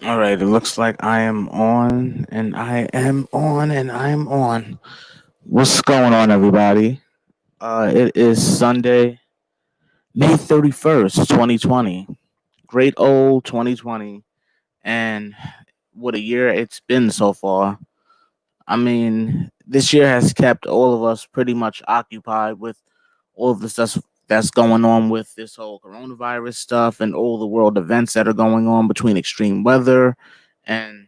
All right, it looks like I am on, and I am on, and I am on. What's going on, everybody? It is Sunday, May 31st, 2020. Great old 2020. And what a year it's been so far. I mean, this year has kept all of us pretty much occupied with all of the stuff that's going on with this whole coronavirus stuff and all the world events that are going on between extreme weather and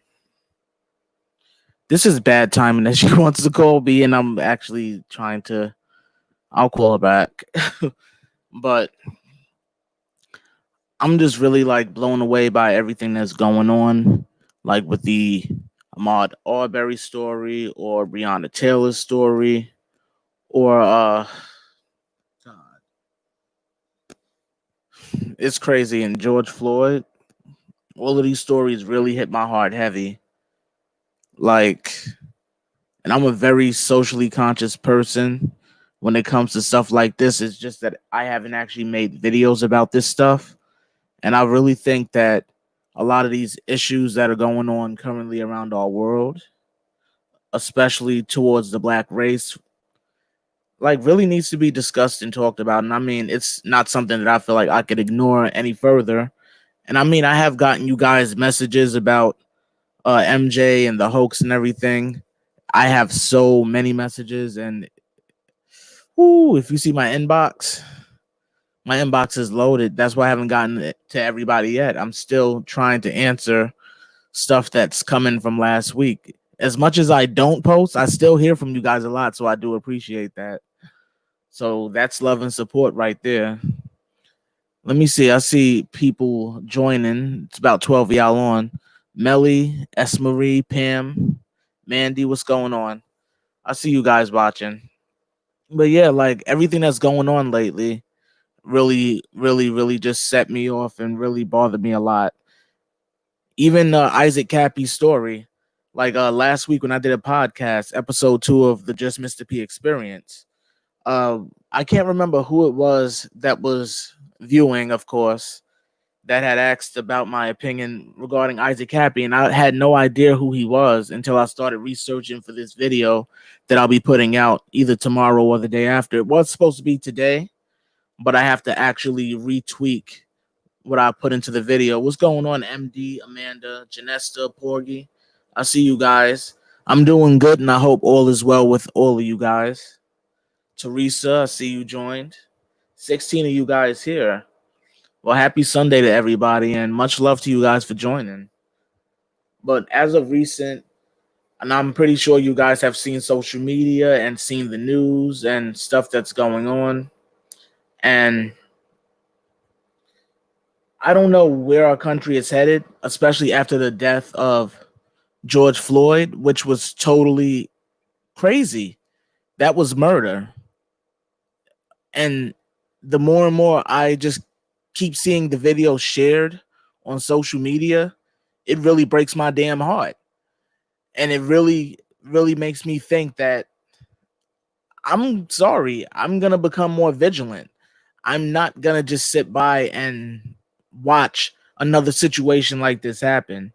this is bad timing that she wants to call me, and I'm actually trying to. I'll call her back, but I'm just really like blown away by everything that's going on, like with the Ahmaud Arbery story or Breonna Taylor story, or God, it's crazy. And George Floyd, all of these stories really hit my heart heavy. Like, and I'm a very socially conscious person when it comes to stuff like this. It's just that I haven't actually made videos about this stuff. And I really think that a lot of these issues that are going on currently around our world, especially towards the black race, like really needs to be discussed and talked about. And I mean, it's not something that I feel like I could ignore any further. And I mean, I have gotten you guys messages about MJ and the hoax and everything. I have so many messages, and ooh, if you see my inbox is loaded. That's why I haven't gotten it to everybody yet. I'm still trying to answer stuff that's coming from last week. As much as I don't post, I still hear from you guys a lot, so I do appreciate that. So that's love and support right there. Let me see. I see people joining. It's about 12 of y'all on. Melly, S. Marie, Pam, Mandy, what's going on? I see you guys watching. But yeah, like everything that's going on lately really just set me off and really bothered me a lot. Even Isaac Kappy's story, like last week when I did a podcast, episode 2 of the Just Mr. P Experience. I can't remember who it was that was viewing, of course, that had asked about my opinion regarding Isaac Kappy, and I had no idea who he was until I started researching for this video that I'll be putting out either tomorrow or the day after. It was supposed to be today, but I have to actually retweak what I put into the video. What's going on, MD, Amanda, Janesta, Porgy? I see you guys. I'm doing good, and I hope all is well with all of you guys. Teresa, I see you joined. 16 of you guys here. Well, happy Sunday to everybody, and much love to you guys for joining. But as of recent, and I'm pretty sure you guys have seen social media and seen the news and stuff that's going on. And I don't know where our country is headed, especially after the death of George Floyd, which was totally crazy. That was murder. And the more and more I just keep seeing the video shared on social media, it really breaks my damn heart. And it really makes me think that I'm sorry, I'm going to become more vigilant. I'm not going to just sit by and watch another situation like this happen.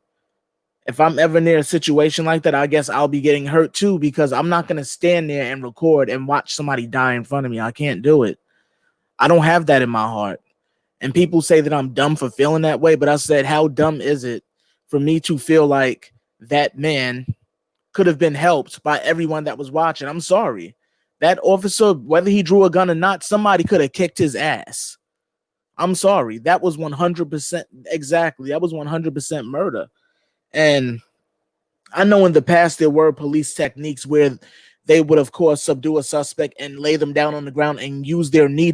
If I'm ever near a situation like that, I guess I'll be getting hurt too, because I'm not going to stand there and record and watch somebody die in front of me. I can't do it. I don't have that in my heart. And people say that I'm dumb for feeling that way, but I said, how dumb is it for me to feel like that man could have been helped by everyone that was watching? I'm sorry. That officer, whether he drew a gun or not, somebody could have kicked his ass. I'm sorry. That was 100% exactly. That was 100% murder. And I know in the past there were police techniques where they would, of course, subdue a suspect and lay them down on the ground and use their knee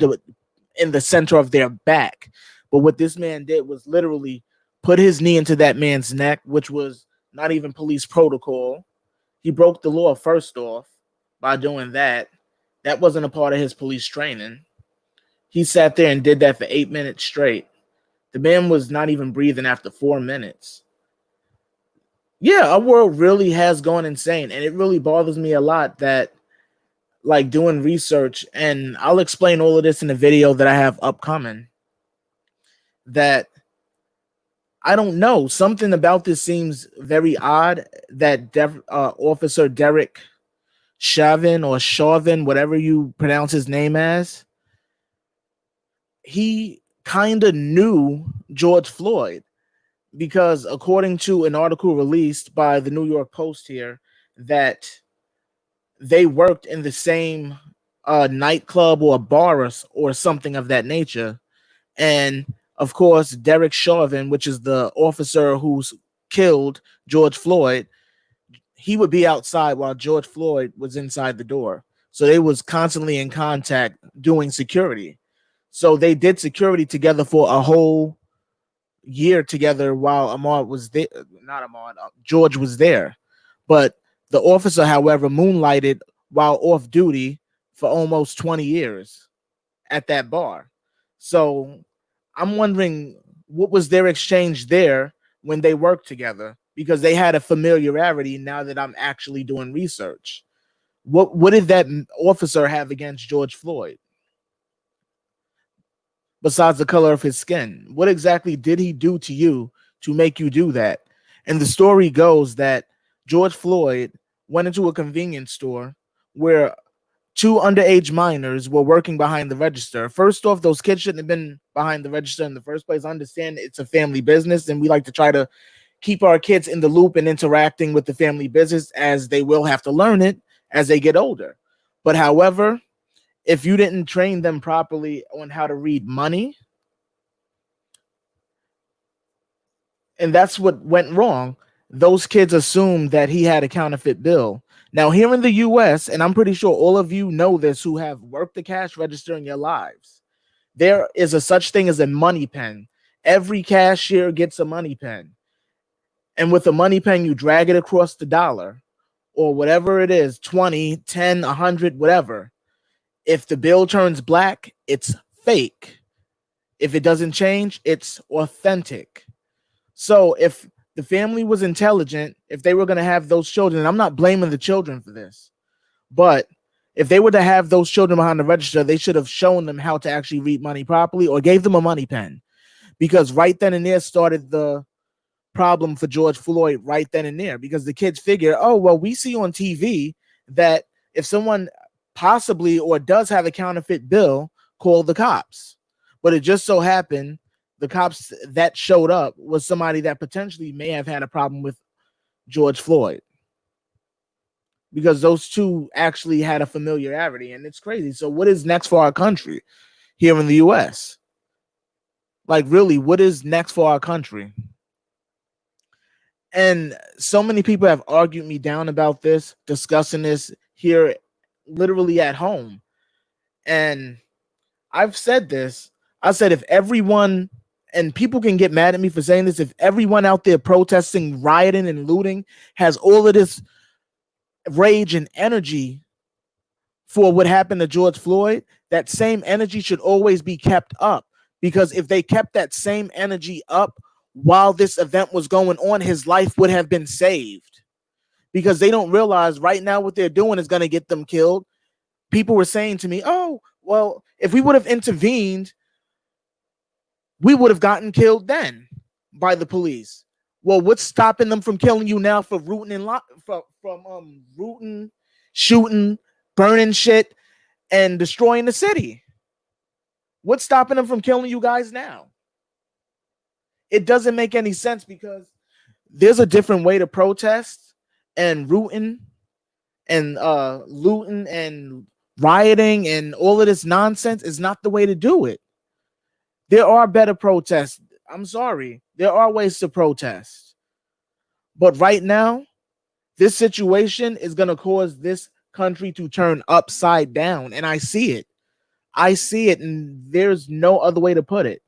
in the center of their back. But what this man did was literally put his knee into that man's neck, which was not even police protocol. He broke the law first off by doing that. That wasn't a part of his police training. He sat there and did that for 8 minutes straight. The man was not even breathing after 4 minutes. Yeah, our world really has gone insane, and it really bothers me a lot that, like, doing research, and I'll explain all of this in a video that I have upcoming, that I don't know. Something about this seems very odd that Officer Derek Chauvin, whatever you pronounce his name as, he kind of knew George Floyd because according to an article released by the New York Post here, that they worked in the same nightclub or bar or something of that nature. And of course, Derek Chauvin, which is the officer who's killed George Floyd, he would be outside while George Floyd was inside the door. So they was constantly in contact doing security. So they did security together for a whole year together while Ahmaud was there. Not Ahmaud, George was there. But the officer, however, moonlighted while off duty for almost 20 years at that bar. So I'm wondering what was their exchange there when they worked together, because they had a familiarity. Now that I'm actually doing research, what did that officer have against George Floyd besides the color of his skin? What exactly did he do to you to make you do that? And the story goes that George Floyd went into a convenience store where two underage minors were working behind the register. First off, those kids shouldn't have been behind the register in the first place. I understand it's a family business, and we like to try to keep our kids in the loop and interacting with the family business, as they will have to learn it as they get older. But however, if you didn't train them properly on how to read money, and that's what went wrong, those kids assumed that he had a counterfeit bill. Now, here in the US, and I'm pretty sure all of you know this who have worked the cash register in your lives, there is a such thing as a money pen. Every cashier gets a money pen. And with a money pen, you drag it across the dollar or whatever it is, 20, 10, 100, whatever. If the bill turns black, it's fake. If it doesn't change, it's authentic. So if the family was intelligent, if they were going to have those children, and I'm not blaming the children for this, but if they were to have those children behind the register, they should have shown them how to actually read money properly or gave them a money pen, because right then and there started the problem for George Floyd right then and there, because the kids figure, oh, well, we see on TV that if someone possibly or does have a counterfeit bill, call the cops. But it just so happened the cops that showed up was somebody that potentially may have had a problem with George Floyd, because those two actually had a familiarity. And it's crazy. So what is next for our country here in the US? Like, really, what is next for our country? And so many people have argued me down about this, discussing this here literally at home. And I've said this. I said, if everyone, and people can get mad at me for saying this, if everyone out there protesting, rioting, and looting has all of this rage and energy for what happened to George Floyd, that same energy should always be kept up. Because if they kept that same energy up while this event was going on, his life would have been saved. Because they don't realize right now what they're doing is going to get them killed. People were saying to me, oh, well, if we would have intervened, we would have gotten killed then by the police. Well, what's stopping them from killing you now for rooting and from rooting, shooting, burning shit, and destroying the city? What's stopping them from killing you guys now? It doesn't make any sense, because there's a different way to protest, and rooting and looting and rioting and all of this nonsense is not the way to do it. There are better protests. I'm sorry. There are ways to protest. But right now, this situation is going to cause this country to turn upside down. And I see it. I see it, and there's no other way to put it.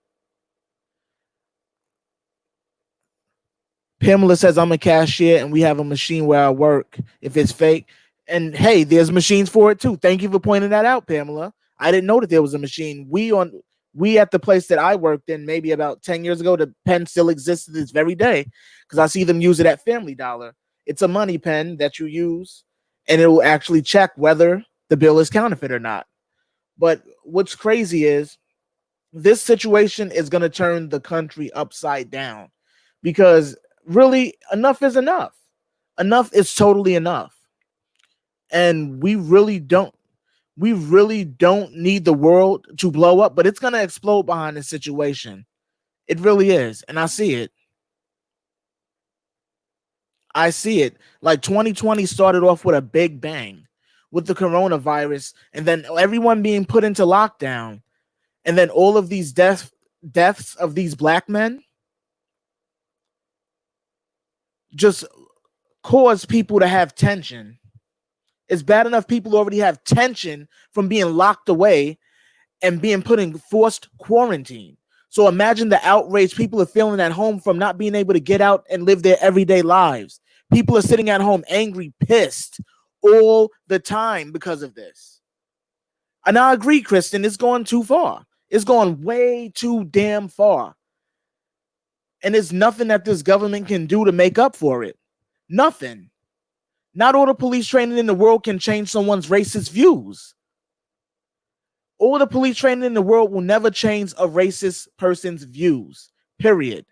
Pamela says, I'm a cashier and we have a machine where I work if it's fake. And hey, there's machines for it too. Thank you for pointing that out, Pamela. I didn't know that there was a machine. We at the place that I worked in maybe about 10 years ago, the pen still exists to this very day, because I see them use it at Family Dollar. It's a money pen that you use, and it will actually check whether the bill is counterfeit or not. But what's crazy is this situation is going to turn the country upside down, because really enough is enough. Enough is totally enough. And we really don't need the world to blow up, but it's going to explode behind this situation. It really is. And I see it. I see it. Like 2020 started off with a big bang with the coronavirus, and then everyone being put into lockdown, and then all of these deaths of these black men just cause people to have tension. It's bad enough people already have tension from being locked away and being put in forced quarantine. So imagine the outrage people are feeling at home from not being able to get out and live their everyday lives. People are sitting at home angry, pissed all the time because of this. And I agree, Kristen, it's going too far. It's going way too damn far. And there's nothing that this government can do to make up for it. Nothing. Not all the police training in the world can change someone's racist views. All the police training in the world will never change a racist person's views, period.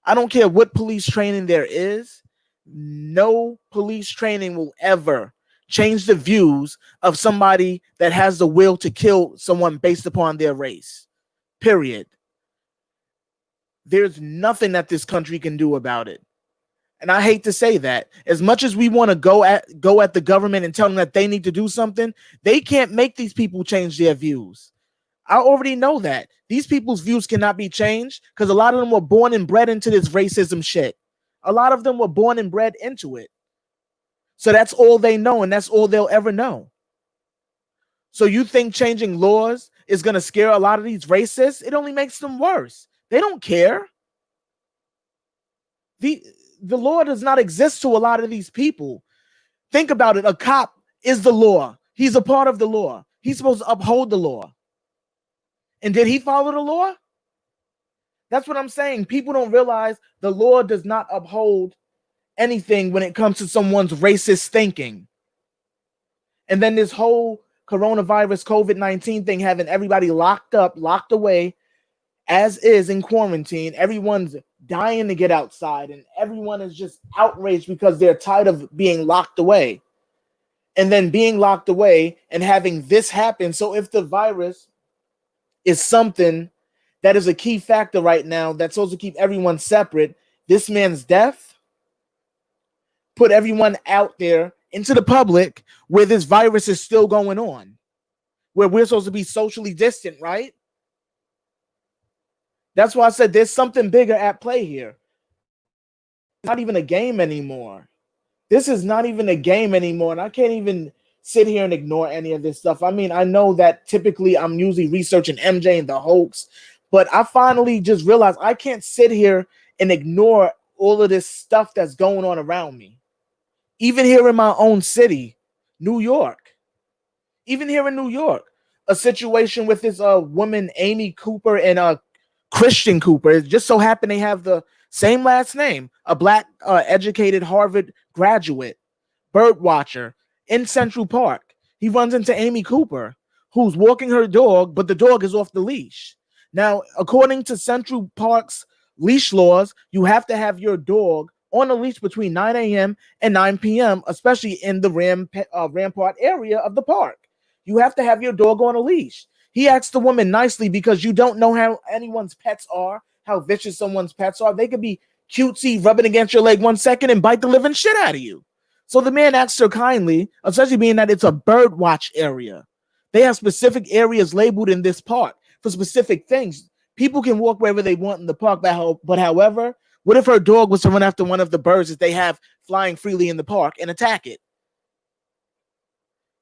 I don't care what police training there is. No police training will ever change the views of somebody that has the will to kill someone based upon their race, period. There's nothing that this country can do about it. And I hate to say that. As much as we want to go at the government and tell them that they need to do something, they can't make these people change their views. I already know that. These people's views cannot be changed because a lot of them were born and bred into this racism shit. A lot of them were born and bred into it. So that's all they know, and that's all they'll ever know. So you think changing laws is going to scare a lot of these racists? It only makes them worse. They don't care. The law does not exist to a lot of these people. Think about it. A cop is the law. He's a part of the law. He's supposed to uphold the law. And did he follow the law? That's what I'm saying. People don't realize the law does not uphold anything when it comes to someone's racist thinking. And then this whole coronavirus COVID-19 thing, having everybody locked up, locked away, as is in quarantine. Everyone's dying to get outside, and everyone is just outraged because they're tired of being locked away. And then being locked away and having this happen. So if the virus is something that is a key factor right now that's supposed to keep everyone separate, this man's death put everyone out there into the public where this virus is still going on, where we're supposed to be socially distant, right? That's why I said there's something bigger at play here. It's not even a game anymore. This is not even a game anymore. And I can't even sit here and ignore any of this stuff. I mean, I know that typically I'm usually researching MJ and the hoax, but I finally just realized I can't sit here and ignore all of this stuff that's going on around me. Even here in my own city, New York. Even here in New York, a situation with this woman, Amy Cooper, and Christian Cooper. It just so happened they have the same last name, a black educated Harvard graduate, bird watcher in Central Park. He runs into Amy Cooper, who's walking her dog, but the dog is off the leash. Now, according to Central Park's leash laws, you have to have your dog on a leash between 9 a.m. and 9 p.m., especially in the Rampart area of the park. You have to have your dog on a leash. He asked the woman nicely because you don't know how anyone's pets are, how vicious someone's pets are. They could be cutesy, rubbing against your leg 1 second and bite the living shit out of you. So the man asked her kindly, especially being that it's a bird watch area. They have specific areas labeled in this park for specific things. People can walk wherever they want in the park, but however, what if her dog was to run after one of the birds that they have flying freely in the park and attack it?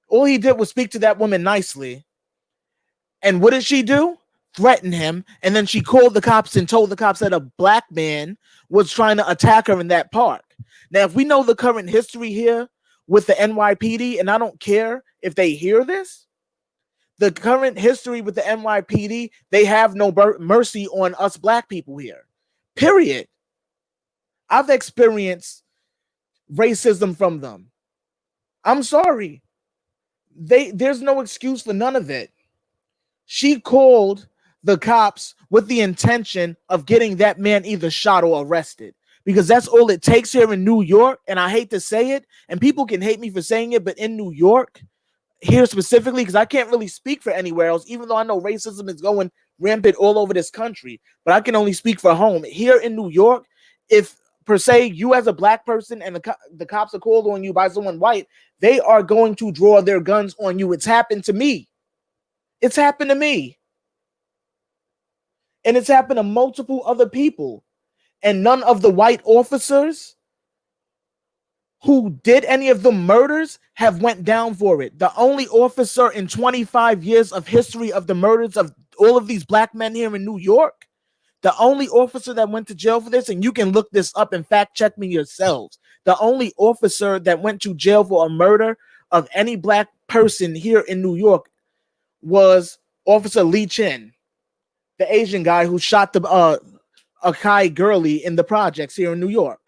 All he did was speak to that woman nicely. And what did she do? Threaten him. And then she called the cops and told the cops that a black man was trying to attack her in that park. Now, if we know the current history here with the NYPD, and I don't care if they hear this, the current history with the NYPD, they have no mercy on us black people here. Period. I've experienced racism from them. I'm sorry. There's no excuse for none of it. She called the cops with the intention of getting that man either shot or arrested. Because that's all it takes here in New York. And I hate to say it, and people can hate me for saying it, but in New York, here specifically, because I can't really speak for anywhere else, even though I know racism is going rampant all over this country, but I can only speak for home. Here in New York, if per se you as a black person and the cops are called on you by someone white, they are going to draw their guns on you. It's happened to me. It's happened to me. And it's happened to multiple other people. And none of the white officers who did any of the murders have went down for it. The only officer in 25 years of history of the murders of all of these black men here in New York, the only officer that went to jail for this, and you can look this up and fact check me yourselves, the only officer that went to jail for a murder of any black person here in New York was Officer Lee Chin, the Asian guy who shot the Akai Gurley in the projects here in New York.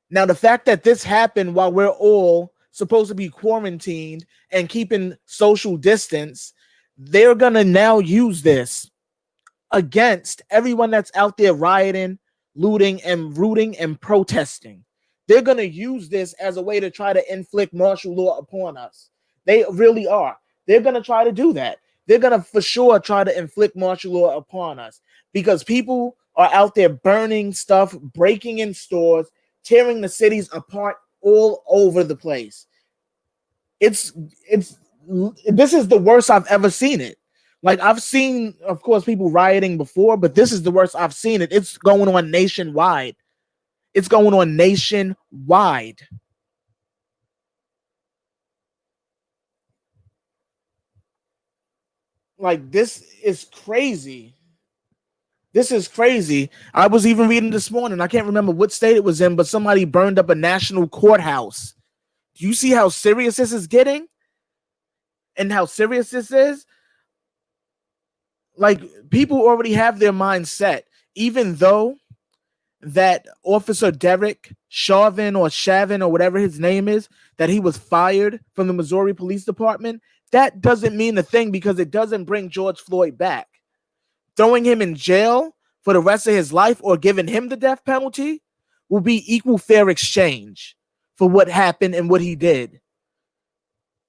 Now, the fact that this happened while we're all supposed to be quarantined and keeping social distance, they're going to now use this against everyone that's out there rioting, looting, and rooting and protesting. They're going to use this as a way to try to inflict martial law upon us. They really are. They're going to try to do that. They're going to for sure try to inflict martial law upon us because people are out there burning stuff, breaking in stores, tearing the cities apart all over the place. This is the worst I've ever seen it. Like, I've seen, of course, people rioting before, but this is the worst I've seen it. It's going on nationwide. It's going on nationwide. Like, this is crazy. This is crazy. I was even reading this morning. I can't remember what state it was in, but somebody burned up a national courthouse. Do you see how serious this is getting? And how serious this is? Like, people already have their mind set. Even though that Officer Derek Chauvin or whatever his name is, that he was fired from the Missouri Police Department, that doesn't mean a thing because it doesn't bring George Floyd back. Throwing him in jail for the rest of his life or giving him the death penalty will be equal fair exchange for what happened and what he did.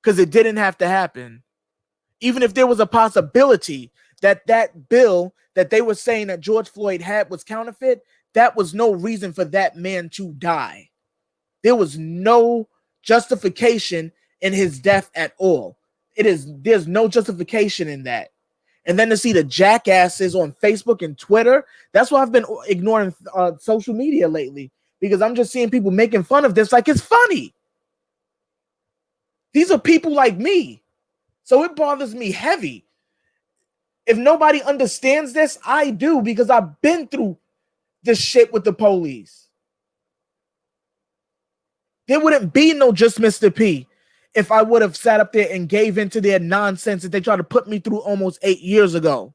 Because it didn't have to happen. Even if there was a possibility that that bill that they were saying that George Floyd had was counterfeit, that was no reason for that man to die. There was no justification in his death at all. There's no justification in that. And then to see the jackasses on Facebook and Twitter, that's why I've been ignoring social media lately, because I'm just seeing people making fun of this like it's funny. These are people like me. So it bothers me heavy. If nobody understands this, I do, because I've been through this shit with the police. There wouldn't be no Just Mr. P if I would have sat up there and gave into their nonsense that they tried to put me through almost 8 years ago.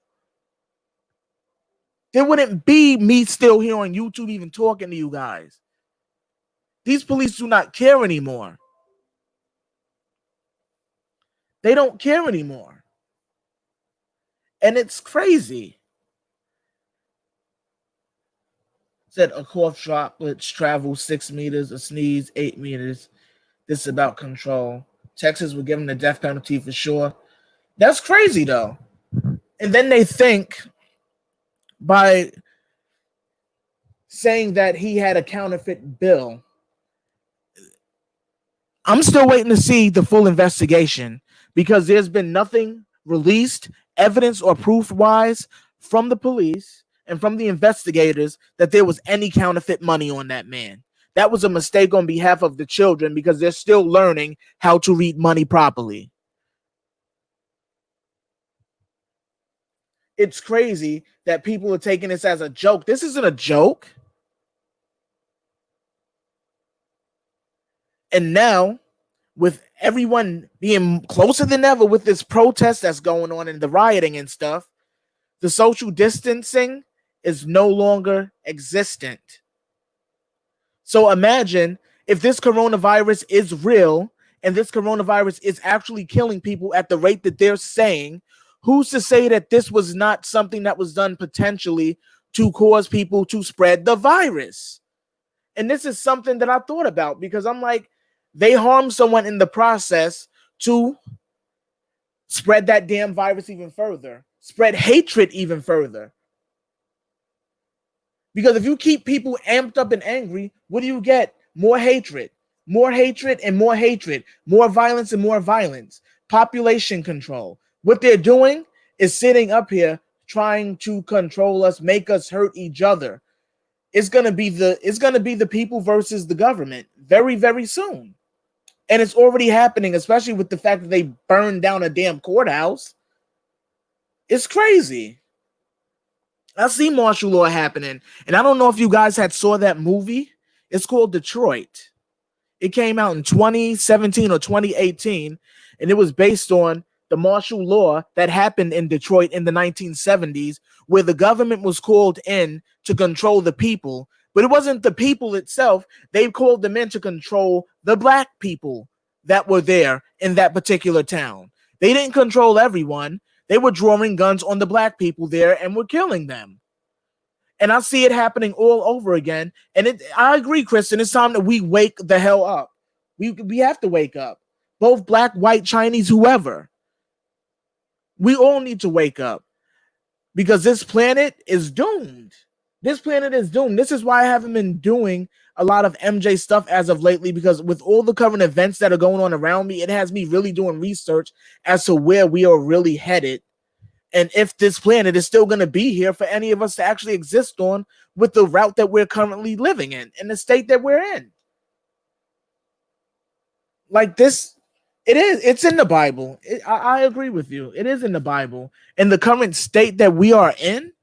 There wouldn't be me still here on YouTube even talking to you guys. These police do not care anymore. They don't care anymore. And it's crazy. Said a cough droplets travel 6 meters, a sneeze 8 meters. This is about control. Texas would give him the death penalty for sure. That's crazy, though. And then they think by saying that he had a counterfeit bill. I'm still waiting to see the full investigation because there's been nothing released, evidence or proof-wise, from the police and from the investigators that there was any counterfeit money on that man. That was a mistake on behalf of the children because they're still learning how to read money properly. It's crazy that people are taking this as a joke. This isn't a joke. And now, with everyone being closer than ever with this protest that's going on and the rioting and stuff, the social distancing is no longer existent. So imagine if this coronavirus is real and this coronavirus is actually killing people at the rate that they're saying, who's to say that this was not something that was done potentially to cause people to spread the virus? And this is something that I thought about, because I'm like, they harm someone in the process to spread that damn virus even further, spread hatred even further. Because if you keep people amped up and angry, what do you get? More hatred and more hatred, more violence and more violence, population control. What they're doing is sitting up here trying to control us, make us hurt each other. It's gonna be the people versus the government very, very soon. And it's already happening, especially with the fact that they burned down a damn courthouse. It's crazy. I see martial law happening, and I don't know if you guys had saw that movie. It's called Detroit. It came out in 2017 or 2018, and it was based on the martial law that happened in Detroit in the 1970s, where the government was called in to control the people, but it wasn't the people itself. They called them in to control the black people that were there in that particular town. They didn't control everyone. They were drawing guns on the black people there and were killing them. And I see it happening all over again. And I agree, Kristen, it's time that we wake the hell up. We have to wake up. Both black, white, Chinese, whoever. We all need to wake up. Because this planet is doomed. This planet is doomed. This is why I haven't been doing a lot of MJ stuff as of lately, because with all the current events that are going on around me, it has me really doing research as to where we are really headed. And if this planet is still going to be here for any of us to actually exist on with the route that we're currently living in the state that we're in. Like this, it's in the Bible. I agree with you. It is in the Bible. And the current state that we are in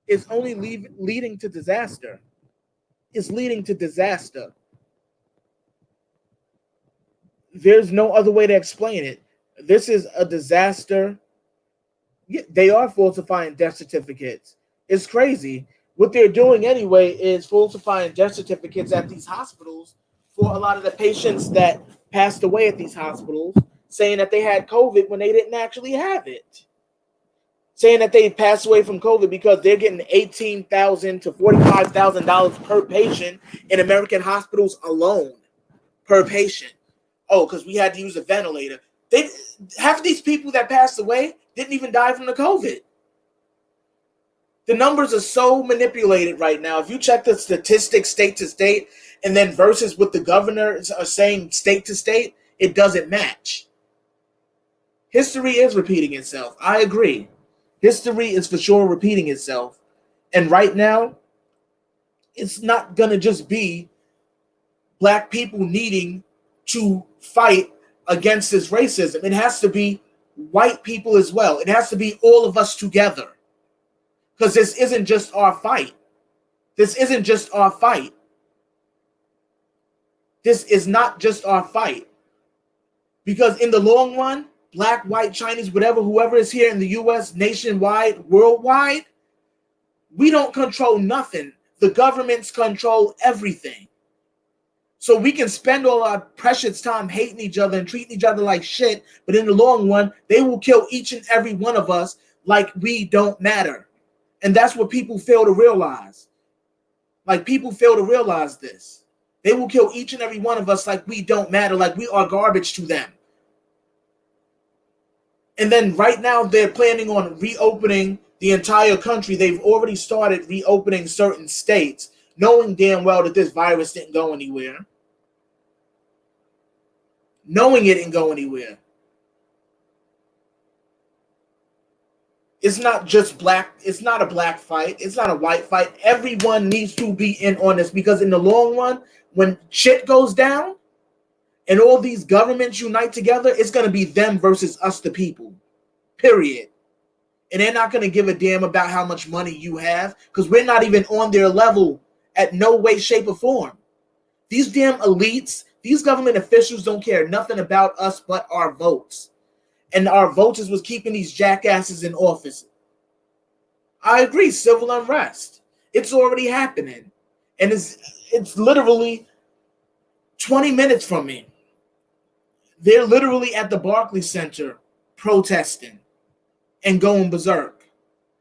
is only leading to disaster. It's leading to disaster. There's no other way to explain it. This is a disaster. Yeah, they are falsifying death certificates. It's crazy. What they're doing anyway is falsifying death certificates at these hospitals for a lot of the patients that passed away at these hospitals, saying that they had COVID when they didn't actually have it. Saying that they passed away from COVID because they're getting $18,000 to $45,000 per patient in American hospitals alone, per patient. Oh, because we had to use a ventilator. Half of these people that passed away didn't even die from the COVID. The numbers are so manipulated right now. If you check the statistics state to state and then versus what the governors are saying state to state, it doesn't match. History is repeating itself. I agree. History is for sure repeating itself. And right now, it's not going to just be black people needing to fight against this racism. It has to be white people as well. It has to be all of us together. Because this isn't just our fight. This isn't just our fight. This is not just our fight. Because in the long run, black, white, Chinese, whatever, whoever is here in the US, nationwide, worldwide, we don't control nothing. The governments control everything. So we can spend all our precious time hating each other and treating each other like shit, but in the long run, they will kill each and every one of us like we don't matter. And that's what people fail to realize. Like, people fail to realize this. They will kill each and every one of us like we don't matter, like we are garbage to them. And then right now they're planning on reopening the entire country. They've already started reopening certain states, knowing damn well that this virus didn't go anywhere. Knowing it didn't go anywhere. It's not just black. It's not a black fight. It's not a white fight. Everyone needs to be in on this, because in the long run, when shit goes down and all these governments unite together, it's going to be them versus us, the people. Period. And they're not going to give a damn about how much money you have, because we're not even on their level at no way, shape, or form. These damn elites, these government officials don't care nothing about us but our votes. And our votes is what's keeping these jackasses in office. I agree, civil unrest. It's already happening. And it's literally 20 minutes from me. They're literally at the Barclays Center protesting and going berserk.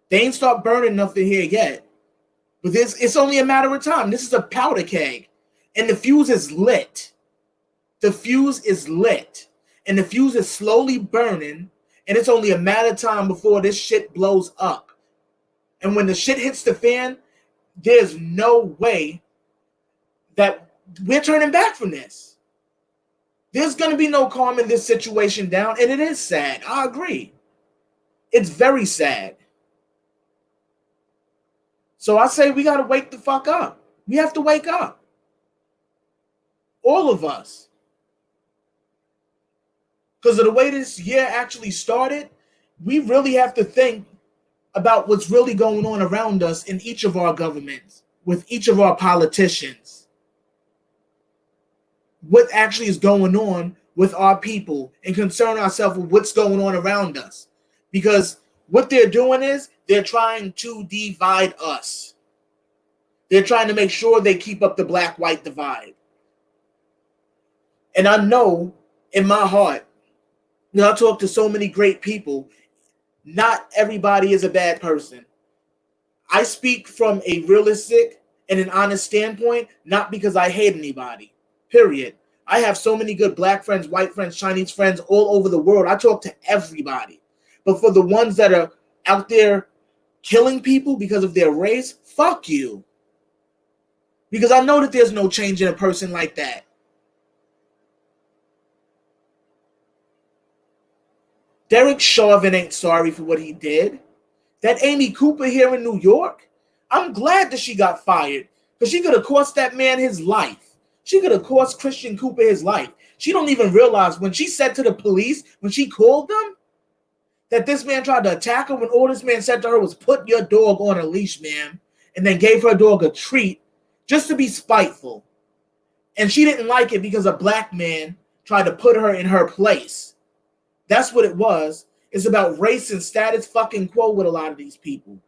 They ain't start burning nothing here yet. But it's only a matter of time. This is a powder keg. And the fuse is lit. The fuse is lit. And the fuse is slowly burning. And it's only a matter of time before this shit blows up. And when the shit hits the fan, there's no way that we're turning back from this. There's going to be no calming this situation down. And it is sad. I agree. It's very sad. So I say we got to wake the fuck up. We have to wake up. All of us. Because of the way this year actually started, we really have to think about what's really going on around us in each of our governments, with each of our politicians. What actually is going on with our people, and concern ourselves with what's going on around us. Because what they're doing is they're trying to divide us. They're trying to make sure they keep up the black-white divide. And I know in my heart, I talk to so many great people, not everybody is a bad person. I speak from a realistic and an honest standpoint, not because I hate anybody, period. I have so many good black friends, white friends, Chinese friends all over the world. I talk to everybody. But for the ones that are out there killing people because of their race, fuck you. Because I know that there's no change in a person like that. Derek Chauvin ain't sorry for what he did. That Amy Cooper here in New York, I'm glad that she got fired. Because she could have cost that man his life. She could have cost Christian Cooper his life. She don't even realize when she said to the police, when she called them, that this man tried to attack her, when all this man said to her was, put your dog on a leash, ma'am, and then gave her dog a treat just to be spiteful. And she didn't like it because a black man tried to put her in her place. That's what it was. It's about race and status fucking quo with a lot of these people.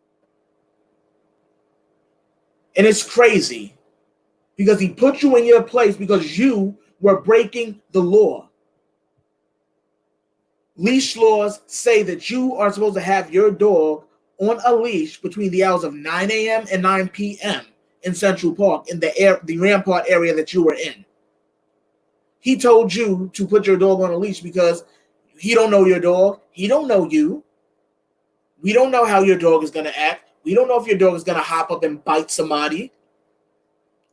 And it's crazy because he put you in your place because you were breaking the law. Leash laws say that you are supposed to have your dog on a leash between the hours of 9 a.m. and 9 p.m. in Central Park, in the Rampart area that you were in. He told you to put your dog on a leash because he don't know your dog. He don't know you. We don't know how your dog is going to act. We don't know if your dog is going to hop up and bite somebody.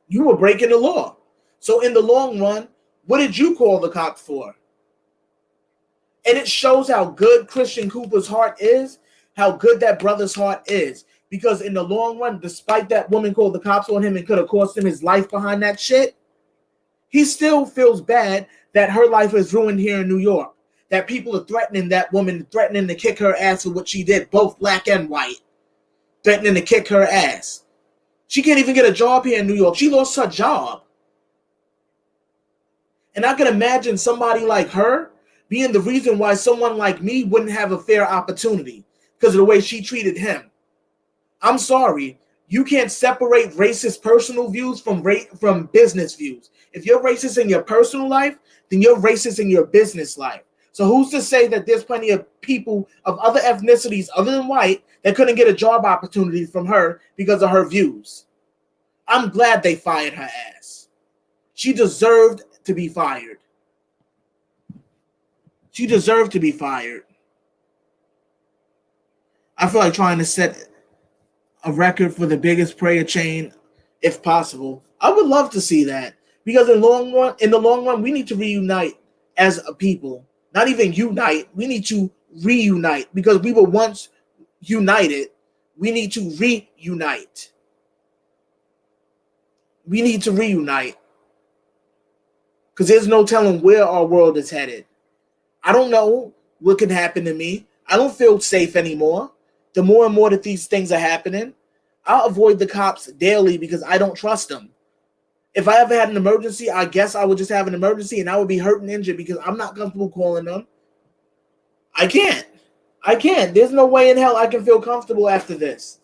You were breaking the law. So in the long run, what did you call the cops for? And it shows how good Christian Cooper's heart is, how good that brother's heart is. Because in the long run, despite that woman called the cops on him and could have cost him his life behind that shit, he still feels bad that her life is ruined here in New York. That people are threatening that woman, threatening to kick her ass for what she did, both black and white. Threatening to kick her ass. She can't even get a job here in New York. She lost her job. And I can imagine somebody like her being the reason why someone like me wouldn't have a fair opportunity because of the way she treated him. I'm sorry. You can't separate racist personal views from business views. If you're racist in your personal life, then you're racist in your business life. So who's to say that there's plenty of people of other ethnicities other than white that couldn't get a job opportunity from her because of her views? I'm glad they fired her ass. She deserved to be fired. She deserved to be fired. I feel like trying to set a record for the biggest prayer chain, if possible. I would love to see that because in the long run, we need to reunite as a people. Not even unite. We need to reunite because we were once united. We need to reunite. We need to reunite because there's no telling where our world is headed. I don't know what could happen to me. I don't feel safe anymore. The more and more that these things are happening, I'll avoid the cops daily because I don't trust them. If I ever had an emergency, I guess I would just have an emergency and I would be hurt and injured because I'm not comfortable calling them. I can't. There's no way in hell I can feel comfortable after this.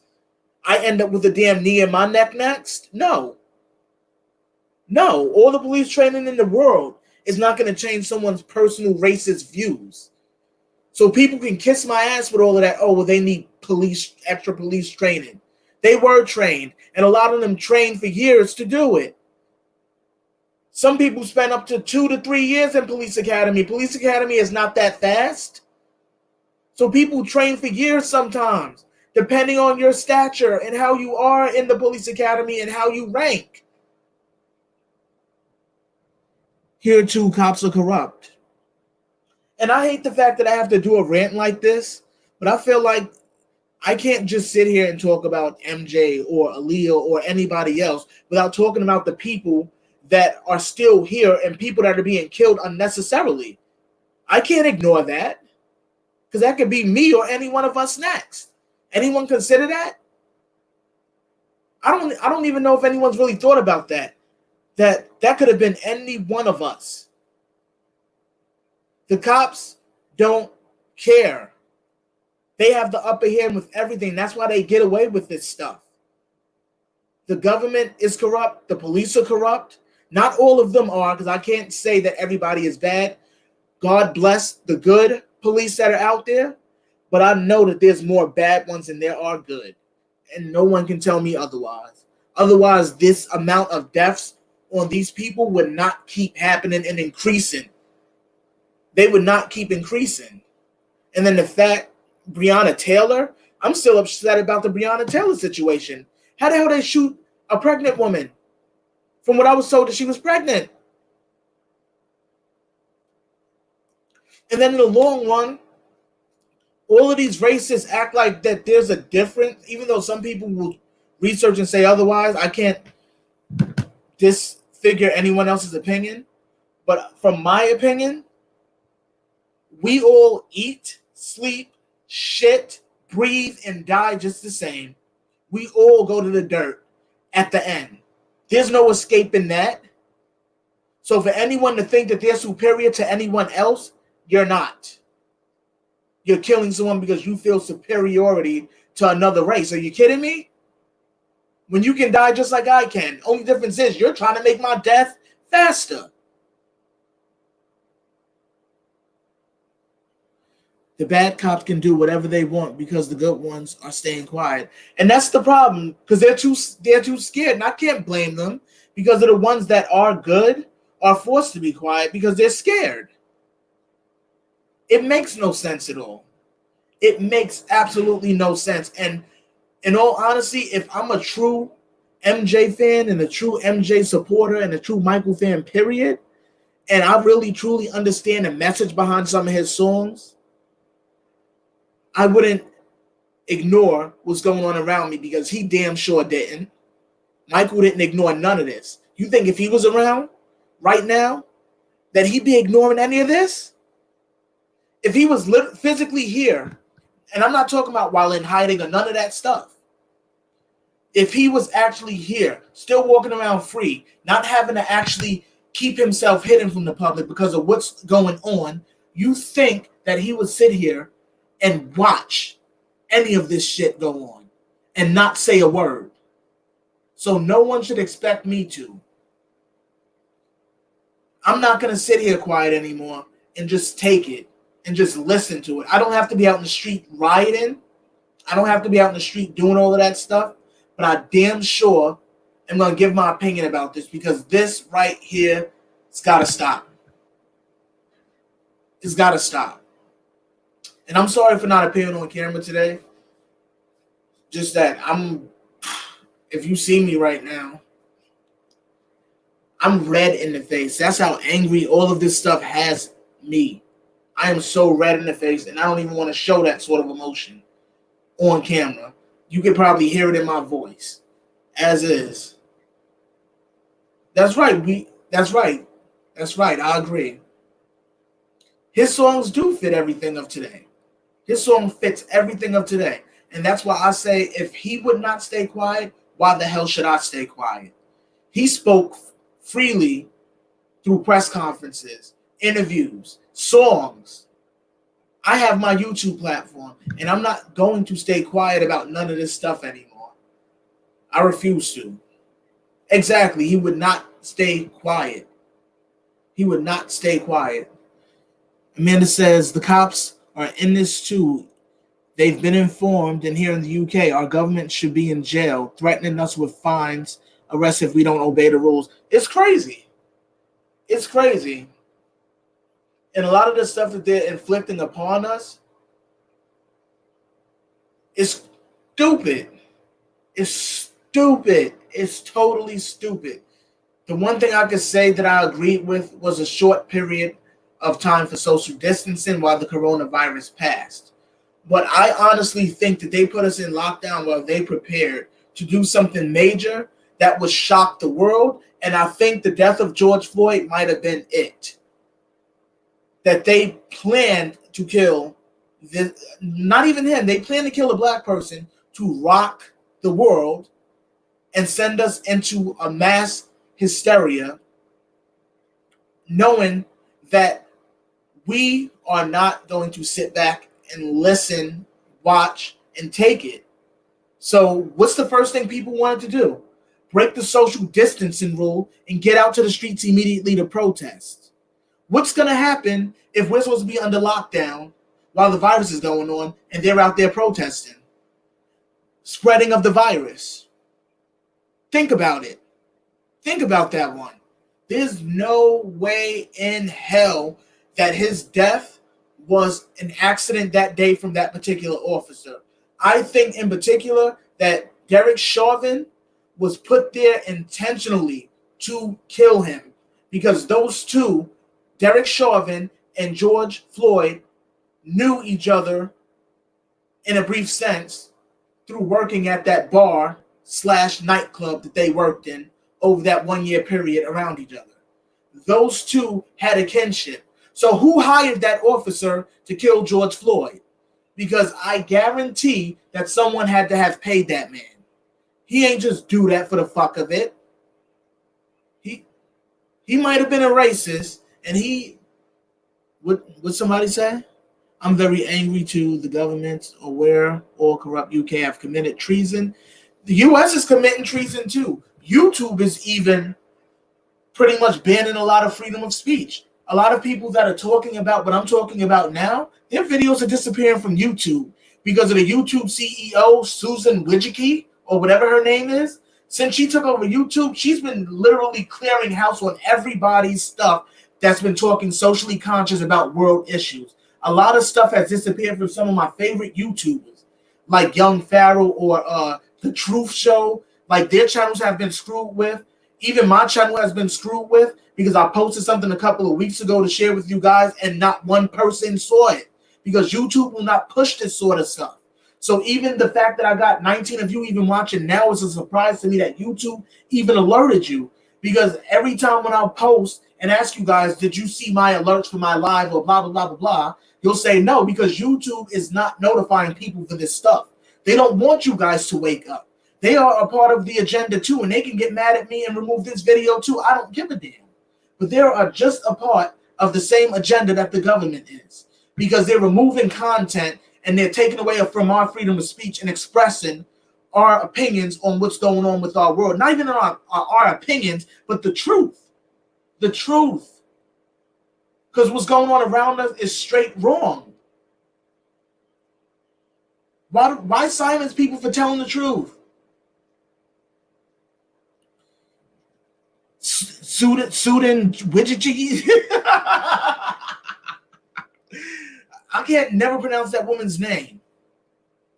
I end up with a damn knee in my neck next? No. All the police training in the world is not going to change someone's personal racist views. So people can kiss my ass with all of that. Oh, well, they need extra police training. They were trained, and a lot of them trained for years to do it. Some people spend up to 2 to 3 years in police academy. Police academy is not that fast. So people train for years sometimes, depending on your stature and how you are in the police academy and how you rank. Here too, cops are corrupt. And I hate the fact that I have to do a rant like this, but I feel like I can't just sit here and talk about MJ or Aaliyah or anybody else without talking about the people that are still here and people that are being killed unnecessarily. I can't ignore that, because that could be me or any one of us next. Anyone consider that? I don't even know if anyone's really thought about that. That could have been any one of us. The cops don't care. They have the upper hand with everything. That's why they get away with this stuff. The government is corrupt. The police are corrupt. Not all of them are, because I can't say that everybody is bad. God bless the good police that are out there. But I know that there's more bad ones than there are good. And no one can tell me otherwise. Otherwise, this amount of deaths on these people would not keep happening and increasing. They would not keep increasing. And then the fact, Breonna Taylor, I'm still upset about the Breonna Taylor situation. How the hell they shoot a pregnant woman? From what I was told, that she was pregnant. And then in the long run, all of these racists act like that there's a difference, even though some people will research and say otherwise. I can't disfigure anyone else's opinion. But from my opinion, we all eat, sleep, shit, breathe, and die just the same. We all go to the dirt at the end. There's no escaping that. So for anyone to think that they're superior to anyone else, you're not. You're killing someone because you feel superiority to another race. Are you kidding me? When you can die just like I can. Only difference is you're trying to make my death faster. The bad cops can do whatever they want because the good ones are staying quiet. And that's the problem, because they're too scared. And I can't blame them, because of the ones that are good are forced to be quiet because they're scared. It makes no sense at all. It makes absolutely no sense. And in all honesty, if I'm a true MJ fan and a true MJ supporter and a true Michael fan, period, and I really truly understand the message behind some of his songs, I wouldn't ignore what's going on around me, because he damn sure didn't. Michael didn't ignore none of this. You think if he was around right now that he'd be ignoring any of this? If he was physically here, and I'm not talking about while in hiding or none of that stuff. If he was actually here, still walking around free, not having to actually keep himself hidden from the public because of what's going on, you think that he would sit here and watch any of this shit go on and not say a word? So no one should expect me to. I'm not going to sit here quiet anymore and just take it and just listen to it. I don't have to be out in the street rioting. I don't have to be out in the street doing all of that stuff. But I damn sure am going to give my opinion about this, because this right here, it's got to stop. It's got to stop. And I'm sorry for not appearing on camera today. Just that if you see me right now, I'm red in the face. That's how angry all of this stuff has me. I am so red in the face, and I don't even want to show that sort of emotion on camera. You could probably hear it in my voice, as is. That's right. That's right. I agree. His songs do fit everything of today. His song fits everything of today. And that's why I say, if he would not stay quiet, why the hell should I stay quiet? He spoke freely through press conferences, interviews, songs. I have my YouTube platform, and I'm not going to stay quiet about none of this stuff anymore. I refuse to. Exactly. He would not stay quiet. He would not stay quiet. Amanda says the cops are in this too. They've been informed, and here in the UK, our government should be in jail, threatening us with fines, arrests if we don't obey the rules. It's crazy. It's crazy. And a lot of the stuff that they're inflicting upon us is stupid. It's stupid. It's totally stupid. The one thing I could say that I agreed with was a short period of time for social distancing while the coronavirus passed. But I honestly think that they put us in lockdown while they prepared to do something major that would shock the world. And I think the death of George Floyd might have been it. That they planned to kill, not even him, they planned to kill a black person to rock the world and send us into a mass hysteria, knowing that we are not going to sit back and listen, watch, and take it. So what's the first thing people wanted to do? Break the social distancing rule and get out to the streets immediately to protest. What's going to happen if we're supposed to be under lockdown while the virus is going on and they're out there protesting? Spreading of the virus. Think about it. Think about that one. There's no way in hell that his death was an accident that day from that particular officer. I think in particular that Derek Chauvin was put there intentionally to kill him because those two, Derek Chauvin and George Floyd, knew each other in a brief sense through working at that bar / nightclub that they worked in over that 1 year period around each other. Those two had a kinship. So who hired that officer to kill George Floyd? Because I guarantee that someone had to have paid that man. He ain't just do that for the fuck of it. He might have been a racist, and what somebody say? I'm very angry to the government aware all corrupt UK have committed treason. The US is committing treason too. YouTube is even pretty much banning a lot of freedom of speech. A lot of people that are talking about what I'm talking about now, their videos are disappearing from YouTube because of the YouTube CEO, Susan Wojcicki, or whatever her name is. Since she took over YouTube, she's been literally clearing house on everybody's stuff that's been talking socially conscious about world issues. A lot of stuff has disappeared from some of my favorite YouTubers, like Young Pharaoh or The Truth Show. Like their channels have been screwed with. Even my channel has been screwed with because I posted something a couple of weeks ago to share with you guys and not one person saw it because YouTube will not push this sort of stuff. So even the fact that I got 19 of you even watching now is a surprise to me that YouTube even alerted you, because every time when I post and ask you guys, did you see my alerts for my live or blah, blah, blah, blah, blah, you'll say no, because YouTube is not notifying people for this stuff. They don't want you guys to wake up. They are a part of the agenda too, and they can get mad at me and remove this video too. I don't give a damn. But they are just a part of the same agenda that the government is, because they're removing content and they're taking away from our freedom of speech and expressing our opinions on what's going on with our world. Not even our opinions, but the truth. The truth. Because what's going on around us is straight wrong. Why silence people for telling the truth? Sudan Wojcicki. I can't never pronounce that woman's name,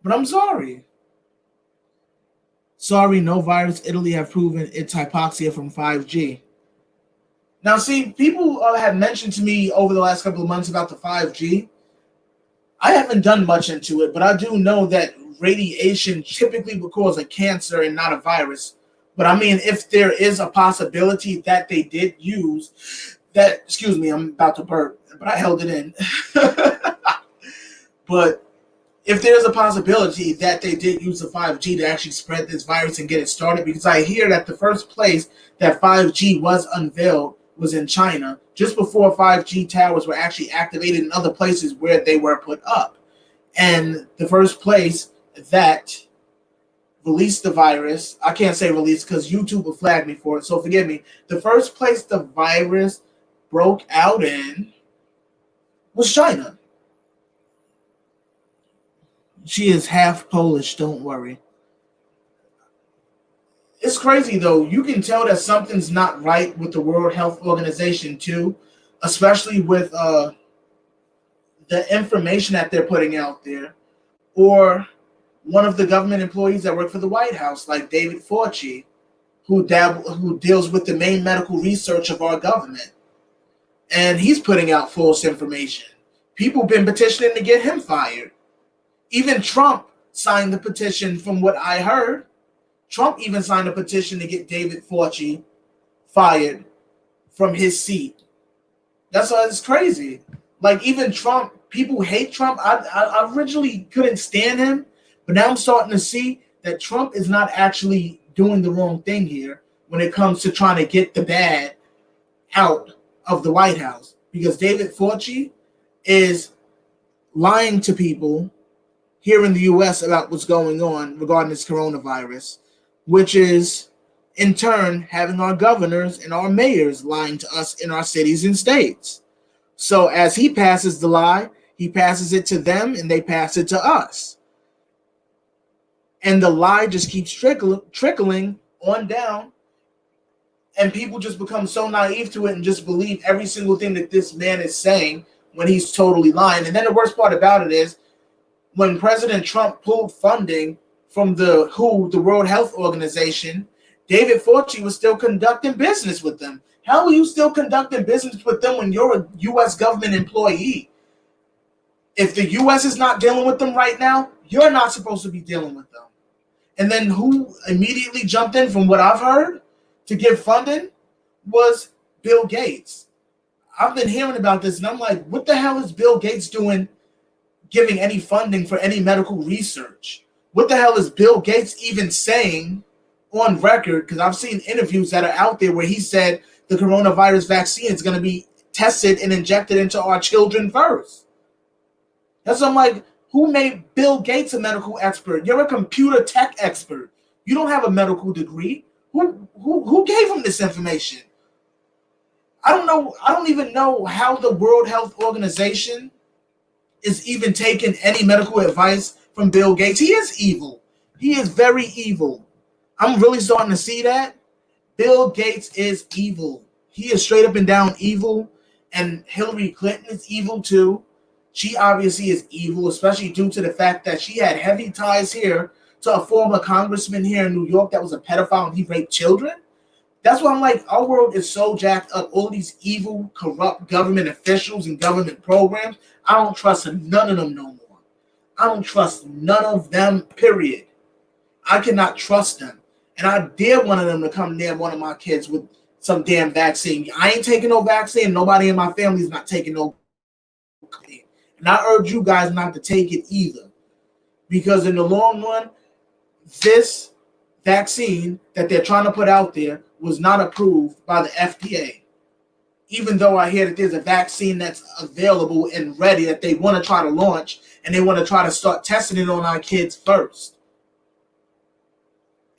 but I'm sorry. Sorry, no virus. Italy have proven it's hypoxia from 5G. Now, see, people have mentioned to me over the last couple of months about the 5G. I haven't done much into it, but I do know that radiation typically would cause a cancer and not a virus. But I mean, if there is a possibility that they did use that, excuse me, I'm about to burp, but I held it in. But if there's a possibility that they did use the 5G to actually spread this virus and get it started, because I hear that the first place that 5G was unveiled was in China, just before 5G towers were actually activated in other places where they were put up. And the first place that released the virus, I can't say release because YouTube will flag me for it, so forgive me. The first place the virus broke out in was China. She is half Polish, don't worry. It's crazy though. You can tell that something's not right with the World Health Organization too, especially with the information that they're putting out there, or one of the government employees that work for the White House, like David Fauci, who deals with the main medical research of our government, and he's putting out false information. People have been petitioning to get him fired. Even Trump signed the petition, from what I heard. Trump even signed a petition to get David Fauci fired from his seat. That's why it's crazy. Like, even Trump, people hate Trump. I originally couldn't stand him, but now I'm starting to see that Trump is not actually doing the wrong thing here when it comes to trying to get the bad out of the White House. Because David Fauci is lying to people here in the U.S. about what's going on regarding this coronavirus, which is in turn having our governors and our mayors lying to us in our cities and states. So as he passes the lie, he passes it to them and they pass it to us. And the lie just keeps trickling on down, and people just become so naive to it and just believe every single thing that this man is saying when he's totally lying. And then the worst part about it is, when President Trump pulled funding from the WHO, the World Health Organization, David Fauci was still conducting business with them. How are you still conducting business with them when you're a U.S. government employee? If the U.S. is not dealing with them right now, you're not supposed to be dealing with them. And then who immediately jumped in, from what I've heard, to give funding was Bill Gates. I've been hearing about this, and I'm like, what the hell is Bill Gates doing giving any funding for any medical research? What the hell is Bill Gates even saying on record? Because I've seen interviews that are out there where he said the coronavirus vaccine is going to be tested and injected into our children first. That's why I'm like, who made Bill Gates a medical expert? You're a computer tech expert. You don't have a medical degree. Who gave him this information? I don't know. I don't even know how the World Health Organization is even taking any medical advice from Bill Gates. He is evil. He is very evil. I'm really starting to see that. Bill Gates is evil. He is straight up and down evil. And Hillary Clinton is evil too. She obviously is evil, especially due to the fact that she had heavy ties here to a former congressman here in New York that was a pedophile and he raped children. That's why I'm like, our world is so jacked up. All these evil, corrupt government officials and government programs, I don't trust none of them no more. I don't trust none of them, period. I cannot trust them. And I dare one of them to come near one of my kids with some damn vaccine. I ain't taking no vaccine. Nobody in my family is not taking no vaccine. And I urge you guys not to take it either. Because in the long run, this vaccine that they're trying to put out there was not approved by the FDA. Even though I hear that there's a vaccine that's available and ready that they want to try to launch, and they want to try to start testing it on our kids first.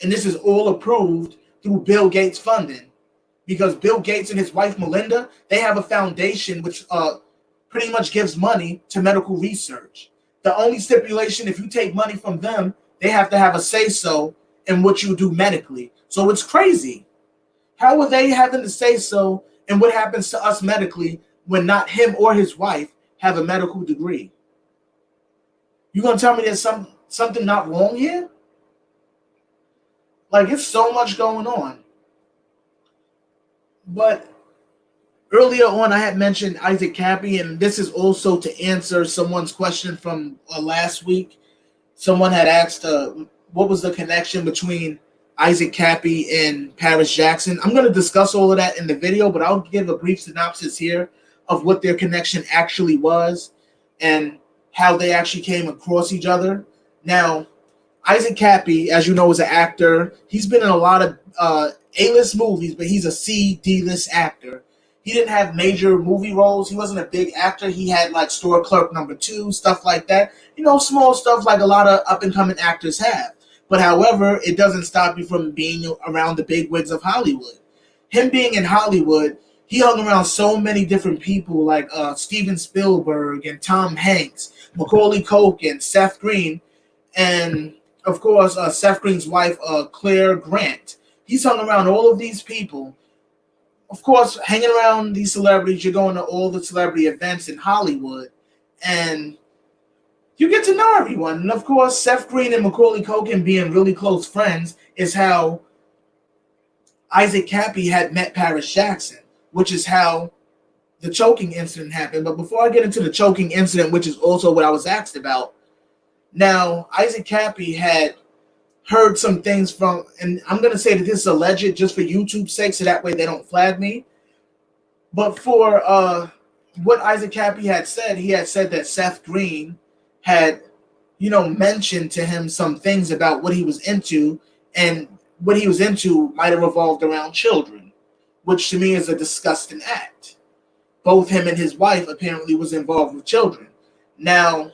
And this is all approved through Bill Gates funding. Because Bill Gates and his wife Melinda, they have a foundation which pretty much gives money to medical research. The only stipulation, if you take money from them, they have to have a say-so in what you do medically. So it's crazy. How are they having to say-so in what happens to us medically when not him or his wife have a medical degree? You gonna tell me there's something not wrong here? Like, it's so much going on. But earlier on, I had mentioned Isaac Kappy, and this is also to answer someone's question from last week. Someone had asked what was the connection between Isaac Kappy and Paris Jackson. I'm going to discuss all of that in the video, but I'll give a brief synopsis here of what their connection actually was and how they actually came across each other. Now, Isaac Kappy, as you know, is an actor. He's been in a lot of A-list movies, but he's a C, D-list actor. He didn't have major movie roles. He wasn't a big actor. He had like Store Clerk Number 2, stuff like that. You know, small stuff like a lot of up-and-coming actors have. But however, it doesn't stop you from being around the big wigs of Hollywood. Him being in Hollywood, he hung around so many different people like Steven Spielberg and Tom Hanks, Macaulay Culkin, Seth Green, and of course Seth Green's wife, Claire Grant. He's hung around all of these people. Of course, hanging around these celebrities, you're going to all the celebrity events in Hollywood, and you get to know everyone. And of course, Seth Green and Macaulay Culkin being really close friends is how Isaac Kappy had met Paris Jackson, which is how the choking incident happened. But before I get into the choking incident, which is also what I was asked about, now Isaac Kappy had heard some things from, and I'm going to say that this is alleged just for YouTube's sake, so that way they don't flag me. But for what Isaac Kappy had said, he had said that Seth Green had, mentioned to him some things about what he was into, and what he was into might have revolved around children, which to me is a disgusting act. Both him and his wife apparently was involved with children. Now,